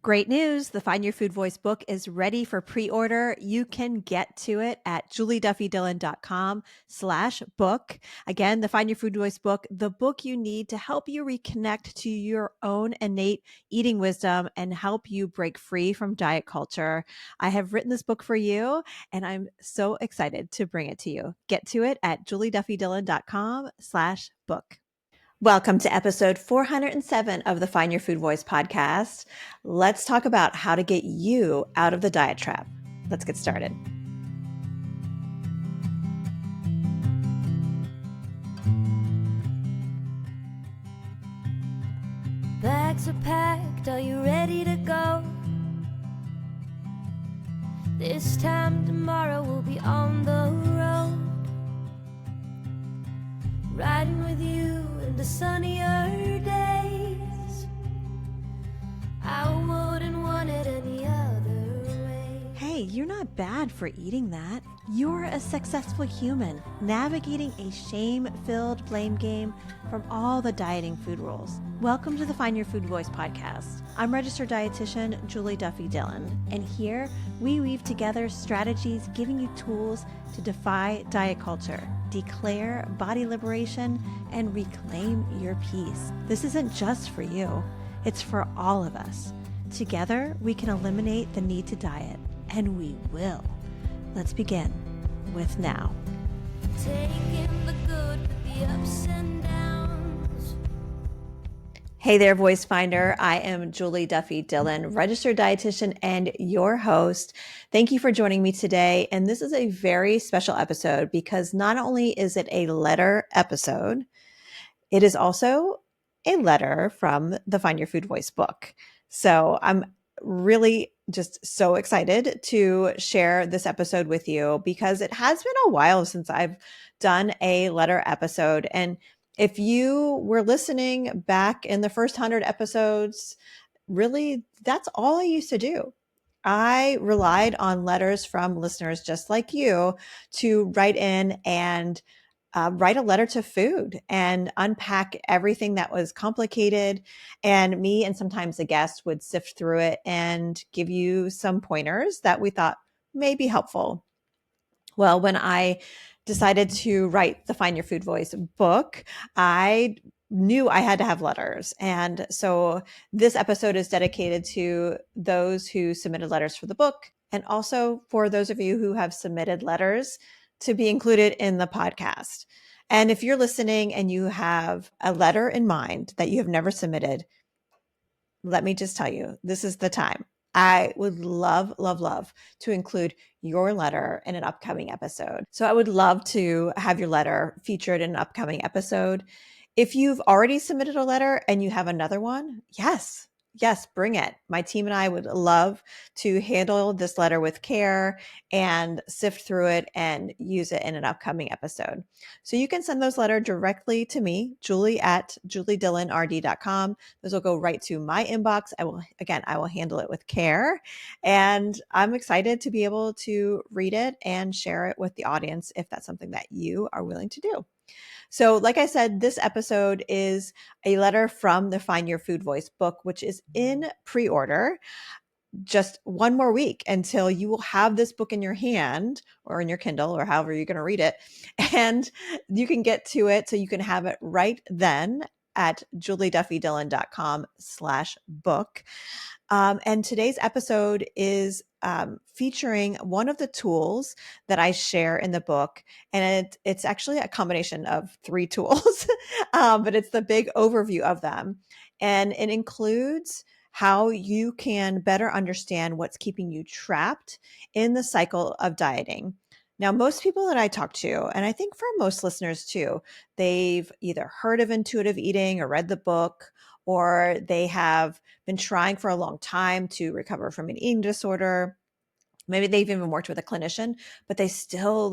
Great news. The Find Your Food Voice book is ready for pre-order. You can get to it at julieduffydillon.com/book. Again, the Find Your Food Voice book, the book you need to help you reconnect to your own innate eating wisdom and help you break free from diet culture. I have written this book for you and I'm so excited to bring it to you. Get to it at julieduffydillon.com/book. Welcome to episode 407 of the Find Your Food Voice podcast. Let's talk about how to get you out of the diet trap. Let's get started. Bags are packed, are you ready to go? This time tomorrow we'll be on the road, riding with you into sunnier days. I wouldn't want it any other way. Hey, you're not bad for eating that. You're a successful human navigating a shame-filled blame game from all the dieting food rules. Welcome to the Find Your Food Voice podcast. I'm registered dietitian Julie Duffy Dillon, and here we weave together strategies giving you tools to defy diet culture, declare body liberation, and reclaim your peace. This isn't just for you, it's for all of us. Together, we can eliminate the need to diet, and we will. Let's begin with now. Taking the good with the ups and downs. Hey there, Voice Finder. I am Julie Duffy Dillon, registered dietitian and your host. Thank you for joining me today. And this is a very special episode because not only is it a letter episode, it is also a letter from the Find Your Food Voice book. So I'm really just so excited to share this episode with you because it has been a while since I've done a letter episode. And if you were listening back in the first 100 episodes, really, that's all I used to do. I relied on letters from listeners just like you to write in and write a letter to food and unpack everything that was complicated. And me and sometimes a guest would sift through it and give you some pointers that we thought may be helpful. Well, when I decided to write the Find Your Food Voice book, I knew I had to have letters. And so this episode is dedicated to those who submitted letters for the book and also for those of you who have submitted letters to be included in the podcast. And if you're listening and you have a letter in mind that you have never submitted, let me just tell you, this is the time. I would love, love, love to include your letter in an upcoming episode. So I would love to have your letter featured in an upcoming episode. If you've already submitted a letter and you have another one, yes, bring it. My team and I would love to handle this letter with care and sift through it and use it in an upcoming episode. So you can send those letters directly to me, Julie at juliedillonrd.com. Those will go right to my inbox. I will handle it with care. And I'm excited to be able to read it and share it with the audience if that's something that you are willing to do. So, like I said, this episode is a letter from the Find Your Food Voice book, which is in pre-order. Just one more week until you will have this book in your hand or in your Kindle or however you're going to read it. And you can get to it so you can have it right then at julieduffydillon.com/book. And today's episode is featuring one of the tools that I share in the book. And it's actually a combination of 3 tools, but it's the big overview of them. And it includes how you can better understand what's keeping you trapped in the cycle of dieting. Now, most people that I talk to, and I think for most listeners too, they've either heard of intuitive eating or read the book, or they have been trying for a long time to recover from an eating disorder. Maybe they've even worked with a clinician, but they still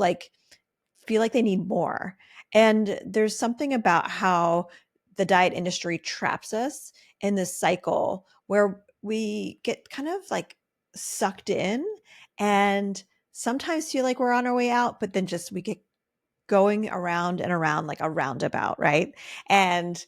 feel like they need more. And there's something about how the diet industry traps us in this cycle where we get kind of sucked in and sometimes feel like we're on our way out, but then just we get going around and around like a roundabout, right? And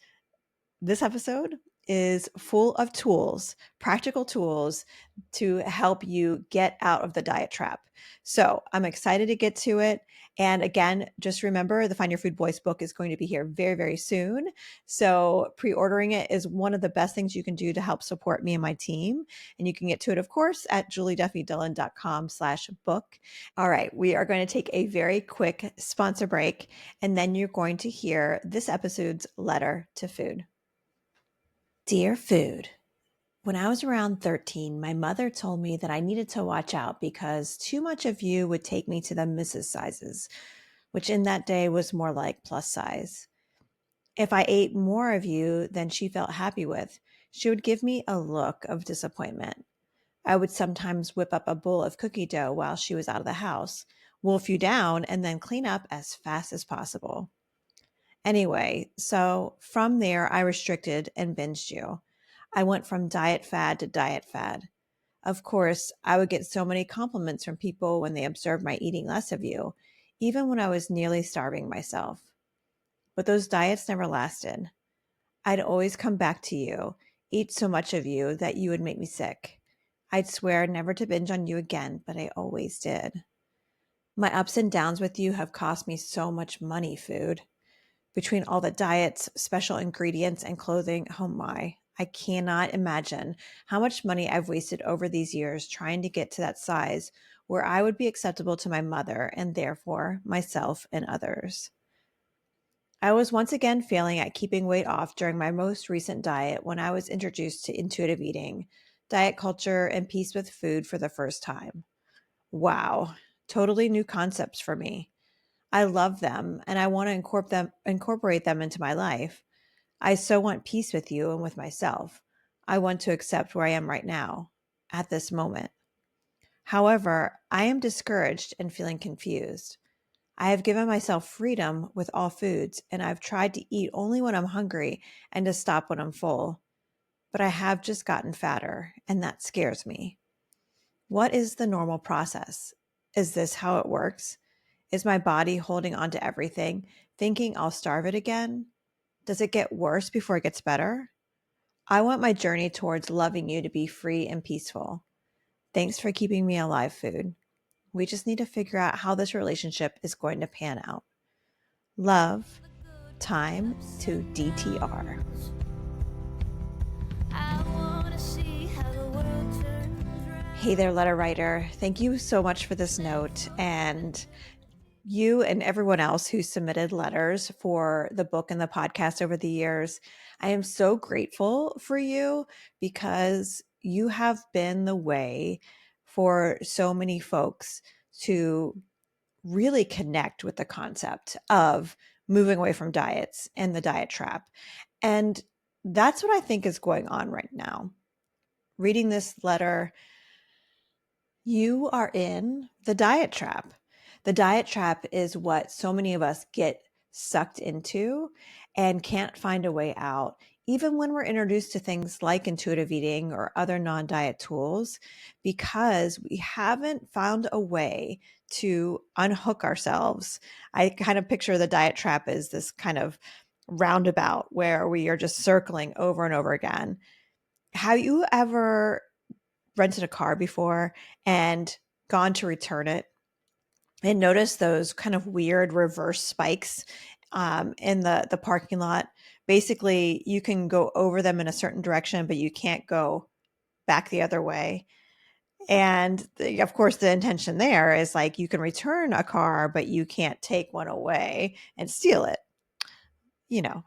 this episode is full of tools, practical tools to help you get out of the diet trap. So I'm excited to get to it. And again, just remember the Find Your Food Voice book is going to be here very, very soon. So pre-ordering it is one of the best things you can do to help support me and my team. And you can get to it, of course, at julieduffydillon.com/book. All right, we are going to take a very quick sponsor break, and then you're going to hear this episode's letter to food. Dear Food, when I was around 13, my mother told me that I needed to watch out because too much of you would take me to the Mrs. sizes, which in that day was more like plus size. If I ate more of you than she felt happy with, she would give me a look of disappointment. I would sometimes whip up a bowl of cookie dough while she was out of the house, wolf you down, and then clean up as fast as possible. Anyway, so from there, I restricted and binged you. I went from diet fad to diet fad. Of course, I would get so many compliments from people when they observed my eating less of you, even when I was nearly starving myself. But those diets never lasted. I'd always come back to you, eat so much of you that you would make me sick. I'd swear never to binge on you again, but I always did. My ups and downs with you have cost me so much money, Food. Between all the diets, special ingredients, and clothing, oh my, I cannot imagine how much money I've wasted over these years trying to get to that size where I would be acceptable to my mother and therefore myself and others. I was once again failing at keeping weight off during my most recent diet when I was introduced to intuitive eating, diet culture, and peace with food for the first time. Wow, totally new concepts for me. I love them and I want to incorporate them into my life. I so want peace with you and with myself. I want to accept where I am right now, at this moment. However, I am discouraged and feeling confused. I have given myself freedom with all foods, and I've tried to eat only when I'm hungry and to stop when I'm full. But I have just gotten fatter, and that scares me. What is the normal process? Is this how it works? Is my body holding on to everything, thinking I'll starve it again? Does it get worse before it gets better? I want my journey towards loving you to be free and peaceful. Thanks for keeping me alive, Food. We just need to figure out how this relationship is going to pan out. Love, time to DTR. I wanna see how the world turns round. Hey there, letter writer. Thank you so much for this note. And you and everyone else who submitted letters for the book and the podcast over the years. I am so grateful for you because you have been the way for so many folks to really connect with the concept of moving away from diets and the diet trap. And that's what I think is going on right now. Reading this letter, you are in the diet trap. The diet trap is what so many of us get sucked into and can't find a way out, even when we're introduced to things like intuitive eating or other non-diet tools, because we haven't found a way to unhook ourselves. I kind of picture the diet trap as this kind of roundabout where we are just circling over and over again. Have you ever rented a car before and gone to return it and noticed those kind of weird reverse spikes in the parking lot? Basically, you can go over them in a certain direction, but you can't go back the other way. And of course, the intention there is like you can return a car, but you can't take one away and steal it.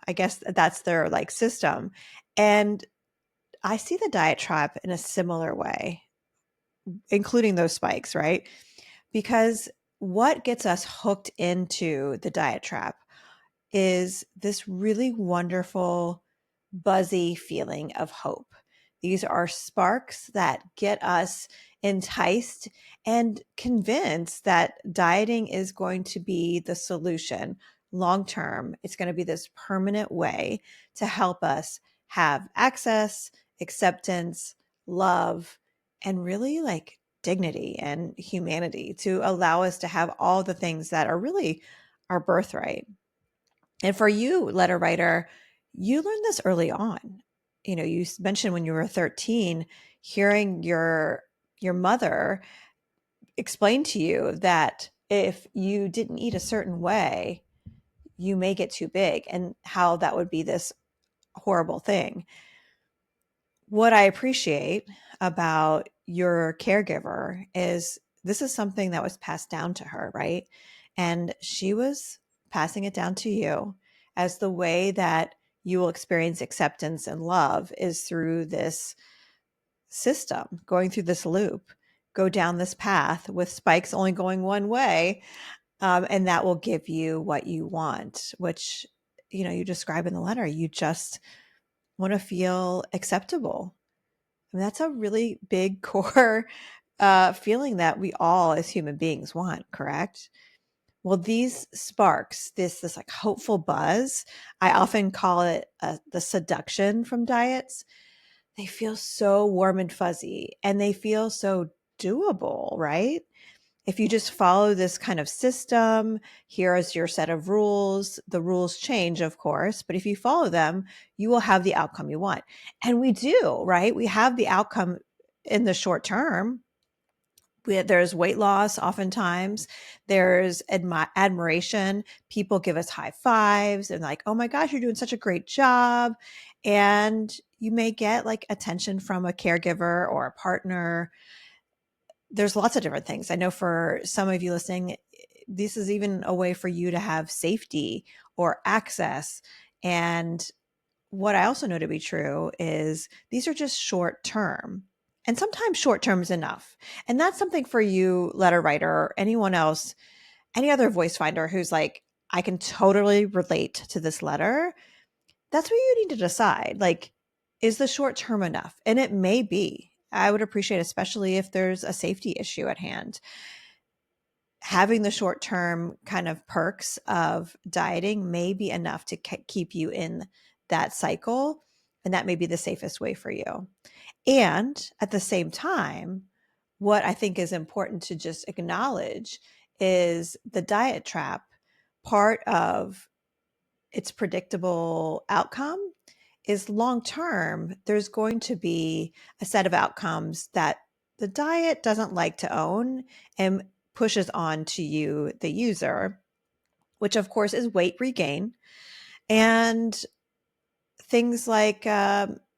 I guess that's their like system. And I see the diet trap in a similar way, including those spikes, right? Because what gets us hooked into the diet trap is this really wonderful, buzzy feeling of hope. These are sparks that get us enticed and convinced that dieting is going to be the solution long term. It's going to be this permanent way to help us have access, acceptance, love, and really like dignity and humanity to allow us to have all the things that are really our birthright. And for you, letter writer, you learned this early on. you mentioned when you were 13, hearing your mother explain to you that if you didn't eat a certain way, you may get too big, and how that would be this horrible thing. What I appreciate about your caregiver is this is something that was passed down to her, right? And she was passing it down to you as the way that you will experience acceptance and love is through this system, going through this loop, go down this path with spikes only going one way. And that will give you what you want, which, you describe in the letter. You just want to feel acceptable. And that's a really big core feeling that we all as human beings want, correct? Well, these sparks, this like hopeful buzz, I often call it the seduction from diets. They feel so warm and fuzzy, and they feel so doable, right? If you just follow this kind of system, here is your set of rules. The rules change, of course, but if you follow them, you will have the outcome you want. And we do, right? We have the outcome in the short term. There's weight loss oftentimes. There's admiration. People give us high fives and like, oh my gosh, you're doing such a great job. And you may get like attention from a caregiver or a partner. There's lots of different things. I know for some of you listening, this is even a way for you to have safety or access. And what I also know to be true is these are just short term. And sometimes short term is enough. And that's something for you, letter writer, or anyone else, any other voice finder who's like, I can totally relate to this letter. That's what you need to decide. Like, is the short term enough? And it may be. I would appreciate, especially if there's a safety issue at hand, having the short term kind of perks of dieting may be enough to keep you in that cycle. And that may be the safest way for you. And at the same time, what I think is important to just acknowledge is the diet trap. Part of its predictable outcome is long term, there's going to be a set of outcomes that the diet doesn't like to own and pushes on to you, the user, which of course is weight regain and things like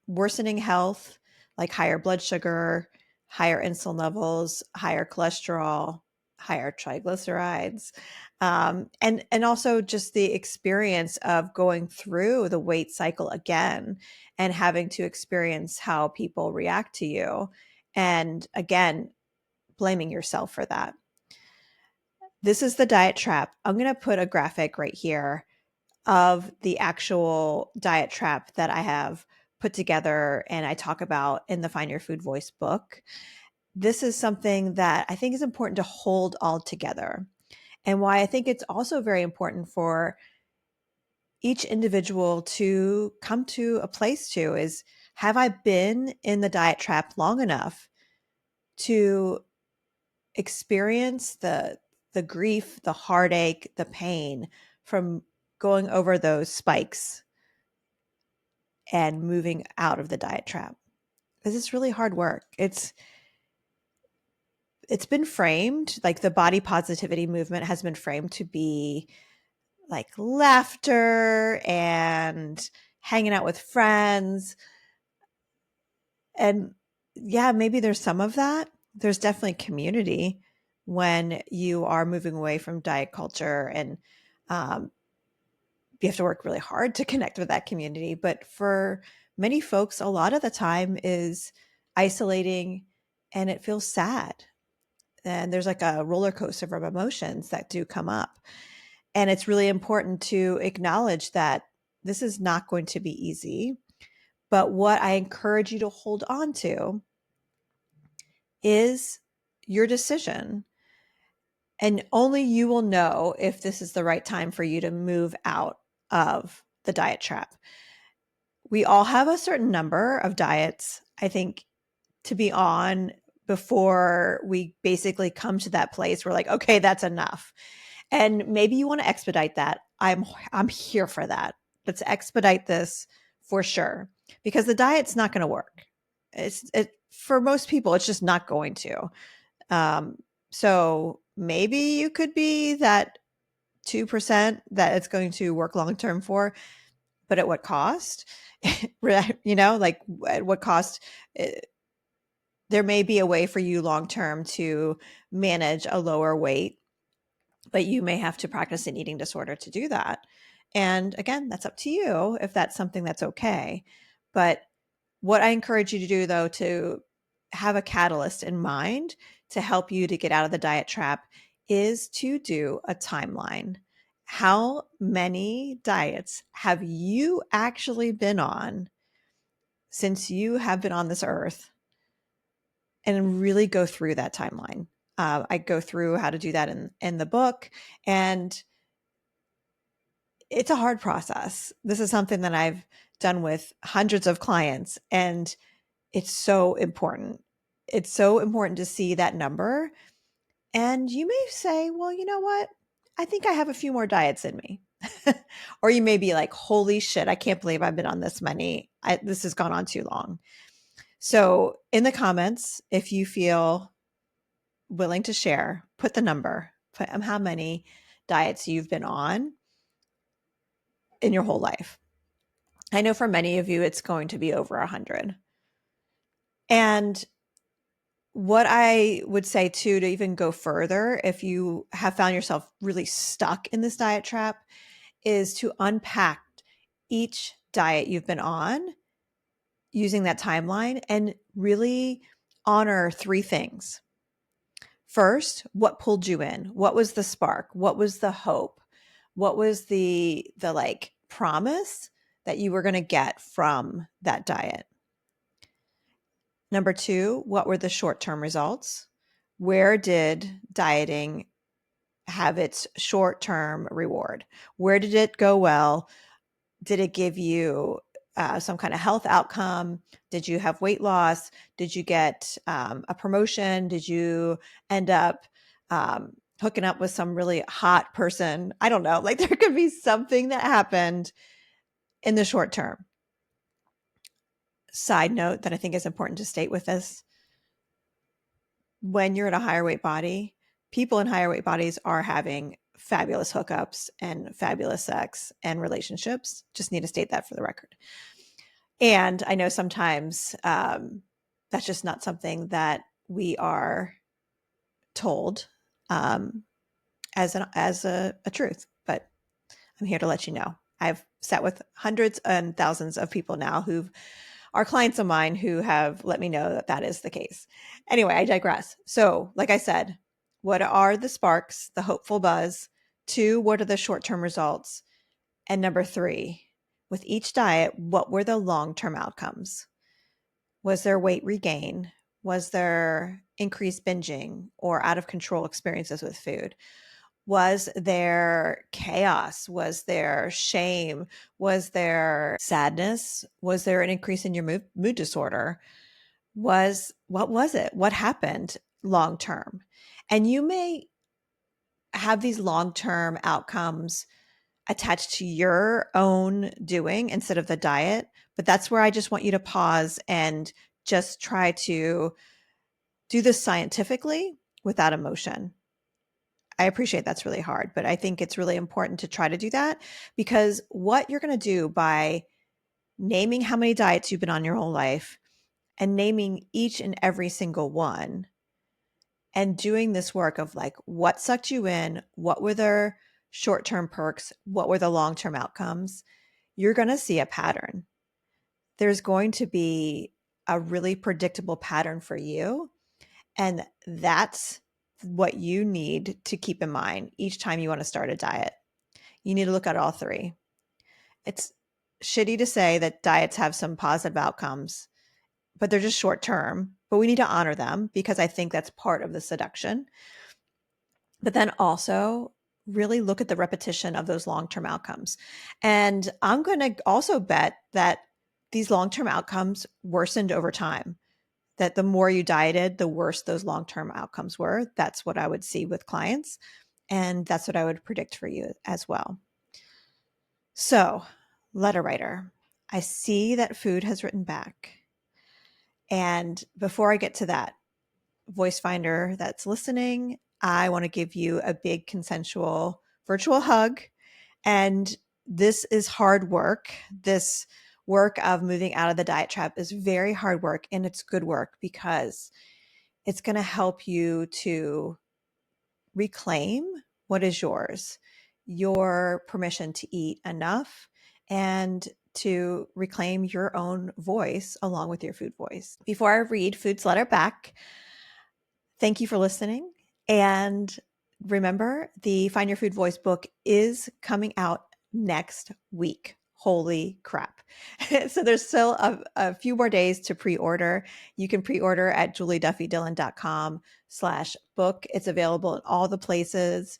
worsening health, like higher blood sugar, higher insulin levels, higher cholesterol, higher triglycerides, and also just the experience of going through the weight cycle again and having to experience how people react to you, and again blaming yourself for that. This is the diet trap. I'm going to put a graphic right here of the actual diet trap that I have put together and I talk about in the Find Your Food Voice book. This is something that I think is important to hold all together, and why I think it's also very important for each individual to come to a place to is, have I been in the diet trap long enough to experience the grief, the heartache, the pain from going over those spikes and moving out of the diet trap? Because it's really hard work. It's been framed, like the body positivity movement has been framed to be like laughter and hanging out with friends. And yeah, maybe there's some of that. There's definitely community when you are moving away from diet culture, and you have to work really hard to connect with that community. But for many folks, a lot of the time is isolating and it feels sad. And there's like a roller coaster of emotions that do come up. And it's really important to acknowledge that this is not going to be easy. But what I encourage you to hold on to is your decision. And only you will know if this is the right time for you to move out of the diet trap. We all have a certain number of diets, I think, to be on before we basically come to that place where like, okay, that's enough. And maybe you want to expedite that. I'm here for that. Let's expedite this for sure. because the diet's not going to work. For most people, it's just not going to. So maybe you could be that 2% that it's going to work long term for, but at what cost? Like at what cost? There may be a way for you long term to manage a lower weight, but you may have to practice an eating disorder to do that. And again, that's up to you if that's something that's okay. But what I encourage you to do, though, to have a catalyst in mind to help you to get out of the diet trap is to do a timeline. How many diets have you actually been on since you have been on this earth? And really go through that timeline. I go through how to do that in the book, and it's a hard process. This is something that I've done with hundreds of clients, and it's so important. It's so important to see that number. And you may say, well, you know what? I think I have a few more diets in me. Or you may be like, holy shit, I can't believe I've been on this many. This has gone on too long. So in the comments, if you feel willing to share, put the number, put how many diets you've been on in your whole life. I know for many of you, it's going to be over 100. And what I would say too, to even go further, if you have found yourself really stuck in this diet trap, is to unpack each diet you've been on using that timeline and really honor 3 things. First, what pulled you in? What was the spark? What was the hope? What was the like promise that you were going to get from that diet? Number 2, what were the short-term results? Where did dieting have its short-term reward? Where did it go well? Did it give you some kind of health outcome? Did you have weight loss? Did you get a promotion? Did you end up hooking up with some really hot person? I don't know. Like there could be something that happened in the short term. Side note that I think is important to state with this. When you're in a higher weight body, people in higher weight bodies are having fabulous hookups and fabulous sex and relationships. Just need to state that for the record. And I know sometimes that's just not something that we are told as a truth, but I'm here to let you know. I've sat with hundreds and thousands of people now who are clients of mine who have let me know that that is the case. Anyway, I digress. So, like I said, what are the sparks, the hopeful buzz? 2, what are the short-term results? And number 3, with each diet, what were the long-term outcomes? Was there weight regain? Was there increased binging or out of control experiences with food? Was there chaos? Was there shame? Was there sadness? Was there an increase in your mood disorder? What was it? What happened long term? And you may have these long-term outcomes attached to your own doing instead of the diet. But that's where I just want you to pause and just try to do this scientifically without emotion. I appreciate that's really hard, but I think it's really important to try to do that because what you're going to do by naming how many diets you've been on your whole life and naming each and every single one and doing this work of like what sucked you in, what were their short-term perks, what were the long-term outcomes, you're going to see a pattern. There's going to be a really predictable pattern for you. And that's what you need to keep in mind each time you want to start a diet. You need to look at all 3. It's shitty to say that diets have some positive outcomes, but they're just short term. But we need to honor them because I think that's part of the seduction. But then also really look at the repetition of those long-term outcomes. And I'm going to also bet that these long-term outcomes worsened over time, that the more you dieted, the worse those long-term outcomes were. That's what I would see with clients. And that's what I would predict for you as well. So, letter writer, I see that food has written back. And before I get to that, voice finder that's listening, I want to give you a big consensual virtual hug. And this is hard work. This work of moving out of the diet trap is very hard work, and it's good work because it's going to help you to reclaim what is yours, your permission to eat enough, and to reclaim your own voice along with your food voice. Before I read Food's letter back, thank you for listening. And remember, the Find Your Food Voice book is coming out next week. Holy crap. So there's still a few more days to pre-order. You can pre-order at julieduffydillon.com/book. It's available in all the places.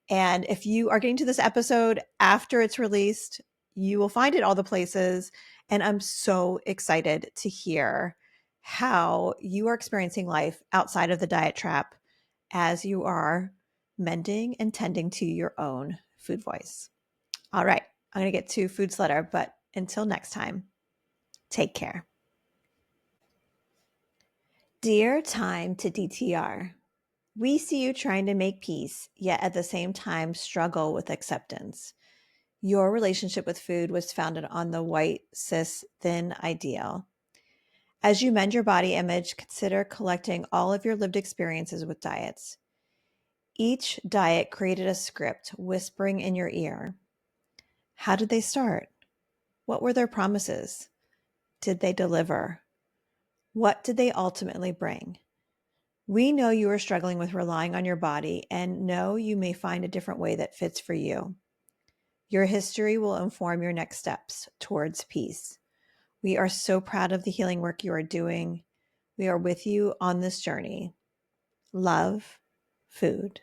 And if you are getting to this episode after it's released, you will find it all the places. And I'm so excited to hear how you are experiencing life outside of the diet trap as you are mending and tending to your own food voice. All right, I'm going to get to Food's letter, but until next time, take care. Dear Time to DTR, we see you trying to make peace, yet at the same time struggle with acceptance. Your relationship with food was founded on the white, cis, thin ideal. As you mend your body image, consider collecting all of your lived experiences with diets. Each diet created a script whispering in your ear. How did they start? What were their promises? Did they deliver? What did they ultimately bring? We know you are struggling with relying on your body and know you may find a different way that fits for you. Your history will inform your next steps towards peace. We are so proud of the healing work you are doing. We are with you on this journey. Love, Food.